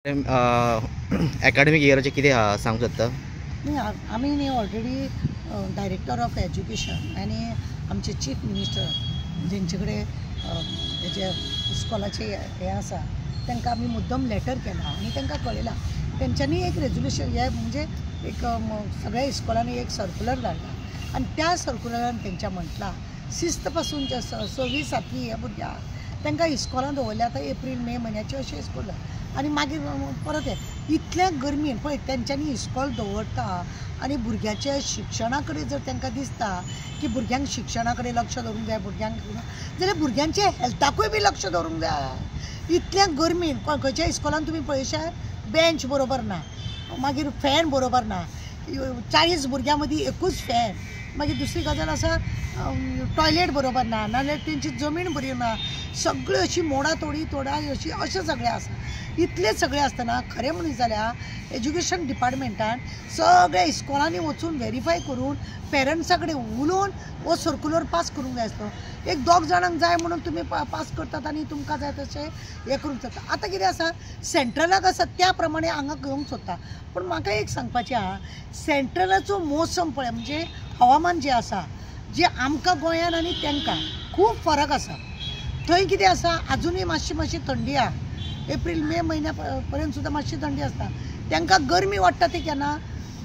Academic इयरचे किती सांगू शकता? आम्ही न्ही ऑलरेडी डायरेक्टर ऑफ एज्युकेशन आणि आमचे चीफ मिनिस्टर जेंचे कडेन हेजे इस्कॉलाचे हे आसा तांकां आमी मुद्दम लेटर केला आणि तांकां कळयलां. तेंच्यांनी एक रेजोल्युशन हे म्हणजे एक सगळ्या इस्कॉलांनी एक सर्क्युलर धाडला आणि त्या सर्क्युलरान तेंच्या म्हटलां शिस्त पासून 26 7वी ह्या भुरग्यांक तांकां इस्कॉलान दवरल्या. आतां एप्रील मे म्हयन्याचे अशें इस्कॉल आनी मागीर परत हे इतल्या गर्मेन पळय तेंच्यांनी इस्कॉल दवरता आनी भुरग्याच्या शिक्षणा कडेन जर तांकां दिसता की भुरग्यांक शिक्षणा कडेन लक्ष दवरूंक जाय भुरग्यांक जाल्यार भुरग्यांच्या हेल्थाकूय बी लक्ष दवरूंक जाय. इतल्या गर्मेन खंयच्या इस्कॉलान तुमी पळयशात बेंच बरोबर ना, मागीर फॅन बरोबर ना, 40 भुरग्यां मदीं एकूच फॅन, मागीर दुसरी गजाल आसा टॉयलेट बरोबर ना, नाजाल्यार तेंची जमीन बरी ना, सगळी अशी मोडा तोडा अशी अशें सगळें आसा. इतले सगळें आसतना खरें म्हणून जाल्यार एज्युकेशन डिपार्टमेंटान सगळ्या इस्कॉलांनी वचून व्हेरीफाय करून पेरंट्सा कडेन उलोवन हो सर्क्युलर पास करूंक जाय आसलो. एक 2 जाणांक जाय म्हणून तुमी पास करतात आनी तुमकां जाय तशें हें करूंक जाता. आतां कितें आसा सेंट्रलाक आसा त्या प्रमाणे हांगा घेवंक सोदता. पूण म्हाका एक सांगपाचें आहा सेंट्रलाचो मोसम पळय म्हणजे हवामान जें आसा जे आमकां गोंयान आनी तांकां खूब फरक आसा. थंय कितें आसा आजुनूय मातशी थंडी आहा. एप्रील मे म्हयन्या पर्यंत सुद्दां मातशी थंडी आसता. तांकां गरमी वाडटा ती केन्ना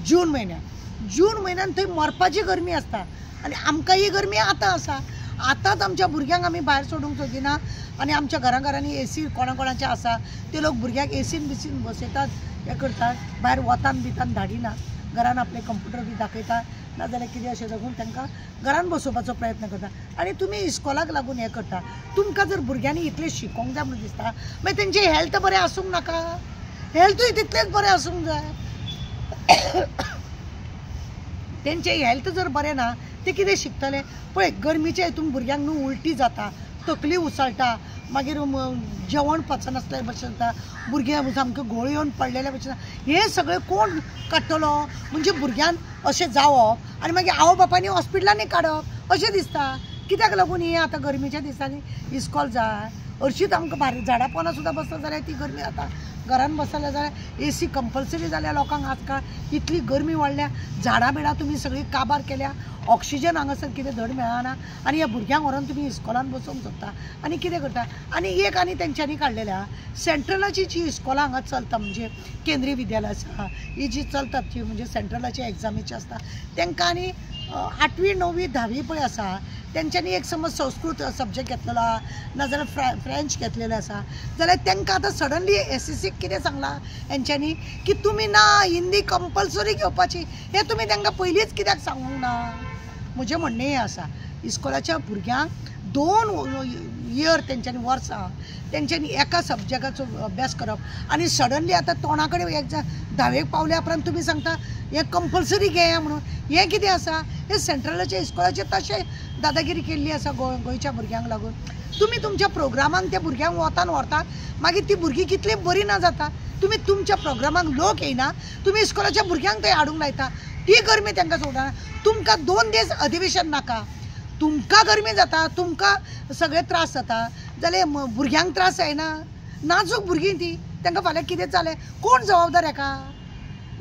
जून म्हयन्यान थंय मरपाची गरमी आसता आनी आमकां ही गरमी आतां आसा. आतांच आमच्या भुरग्यांक आमी भायर सोडूंक सोदिना आनी आमच्या घरांनी एसी कोणाचे आसा ते लोक भुरग्यांक एसीन बिसीन बसयतात हें करतात, भायर वतान बितान धाडिनात, घरान आपले कंप्युटर बी दाखयतात नाजाल्यार कितें अशें लागून तांकां घरान बसोवपाचो प्रयत्न करता. आनी तुमी इस्कॉलाक लागून हें करता. तुमकां जर भुरग्यांनी इतलें शिकोवंक जाय म्हणून दिसता मागीर तेंचें हेल्थ बरें आसूंक नाका, हेल्थूय तितलेंच बरें आसूंक जाय. तेंचें हेल्थ जर बरें ना ते कितें शिकतले? पळय गर्मीच्या हितून भुरग्यांक न्हू उलटी जाता, तकली उसळटा, मागीर जेवण पचनासल्या भशेन जाता, भुरगे सामके घोळ येवन पडलेल्या भशेन. हें सगळें कोण काडटलो? म्हणजे भुरग्यान अशें जावप आनी मागीर आवय बापायनी हॉस्पिटलांनी काडप अशें दिसता. कित्याक लागून ही आतां गर्मेच्या दिसांनी इस्कॉल जाय? हरशींच आमकां भायर झाडां पोंदां सुद्दां बसता जाल्यार ती गरमी जाता. घरान बसले जाल्यार एसी कंपल्सरी जाल्या लोकांक आजकाल इतली गरमी वाडल्या. झाडां बिडां तुमी सगळीं काबार केल्या, ऑक्सिजन हांगासर कितें धड मेळना आनी ह्या भुरग्यांक व्हरून तुमी इस्कॉलान बसोवंक सोदता आनी कितें करता? आनी तेंच्यांनी काडलेल्या सेंट्रलाची जी इस्कॉलां हांगा चलता म्हणजे केंद्रीय विद्यालय आसा ही जी चलतात ती म्हणजे सेंट्रलाची एग्जामीची आसता तांकां आनी 8वी 9वी 10वी पळय आसा तेंच्यांनी एक समज संस्कृत सब्जेक्ट घेतलेलो आहा नाजाल्यार फ्रेंच घेतलेलो आसा जाल्यार तांकां आतां सडनली एसीसीक कितें सांगलां हेंच्यांनी की तुमी ना हिंदी कंपल्सरी घेवपाची. हें तुमी तांकां पयलींच कित्याक सांगूंक ना? म्हजें म्हणणें हें आसा इस्कॉलाच्या भुरग्यांक 2 इयर तेंच्यांनी वर्सां तेंच्यांनी एका सब्जेक्टाचो अभ्यास करप आनी सडनली आतां तोंडा कडेन 10वेक पावल्या उपरांत तुमी सांगता हें कंपल्सरी घेया म्हणून. हें कितें आसा? हें सेंट्रलाच्या इस्कॉलाचेर तशें दादागिरी केल्ली आसा गोंयच्या भुरग्यांक लागून. तुमी तुमच्या प्रोग्रामांक त्या भुरग्यांक वतान व्हरतात मागीर ती भुरगीं कितली बरी ना जाता. तुमी तुमच्या प्रोग्रामांक लोक येयना, तुमी इस्कॉलाच्या भुरग्यांक थंय हाडूंक लायता, ती गरमी तांकां सोडना. तुमकां 2 दीस अधिवेशन नाका, तुमकां गरमी जाता, तुमकां सगळे त्रास जाता जाल्यार भुरग्यांक त्रास जायना? नाजूक भुरगीं ती तांकां फाल्यां कितें जालें कोण जबाबदार हेका?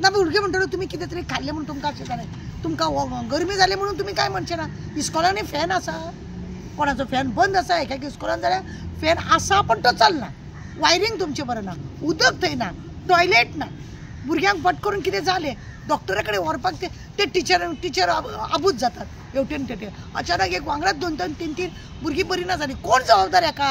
ना भुरगे म्हणटलो तुमी कितें तरी खाल्लें म्हणून तुमकां अशें जालें, तुमकां गरमी जाली म्हणून तुमी कांय म्हणचे ना. इस्कॉलांनी फॅन आसा, कोणाचो फॅन बंद आसा एका इस्कॉलान जाल्यार फॅन आसा पण तो चलना, वायरींग तुमचें बरें ना, उदक थंय ना, टॉयलेट ना. भुरग्यांक फट करून कितें जालें डॉक्टरा कडेन व्हरपाक ते टिचर आबूज जातात हेवटेन तेवटेन. अचानक एक वांगडाच 2-2 3-3 भुरगीं बरी ना जालीं, कोण जबाबदार हेका?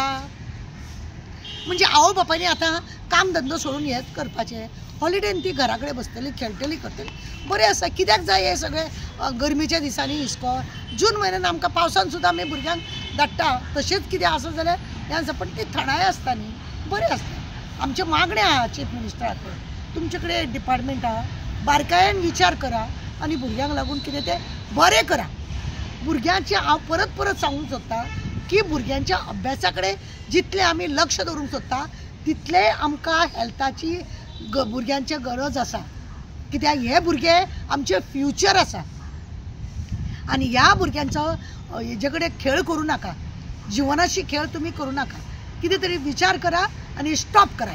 म्हणजे आवय बापायनी आतां काम धंदो सोडून हेंच करपाचें. हॉलिडेन ती घरा कडेन बसतली खेळटली करतली बरें आसा. कित्याक जाय हे सगळें गर्मेच्या दिसांनी इस्कॉल? जून म्हयन्यान आमकां पावसान सुद्दां आमी भुरग्यांक धाडटा तशेंच कितें आसा जाल्यार हें आसा. पण ती थंडाय आसता न्ही, बरें आसता. आमचें मागणें आहा चीफ मिनिस्टरा कडेन तुमचे कडेन डिपार्टमेंट आहा, बारकायेन विचार करा आनी भुरग्यांक लागून कितें तें बरें करा. भुरग्यांचें हांव परत सांगूंक सोदतां की भुरग्यांच्या अभ्यासा कडेन जितलें आमी लक्ष दवरूंक सोदता तितलें आमकां हेल्थाची भुरग्यांची गरज आसा. कित्याक हे भुरगे आमचे फ्युचर आसा आनी ह्या भुरग्यांचो हेजे कडेन खेळ करूं नाका, जिवनाशी खेळ तुमी करूं नाका. कितें तरी विचार करा आनी स्टॉप करा.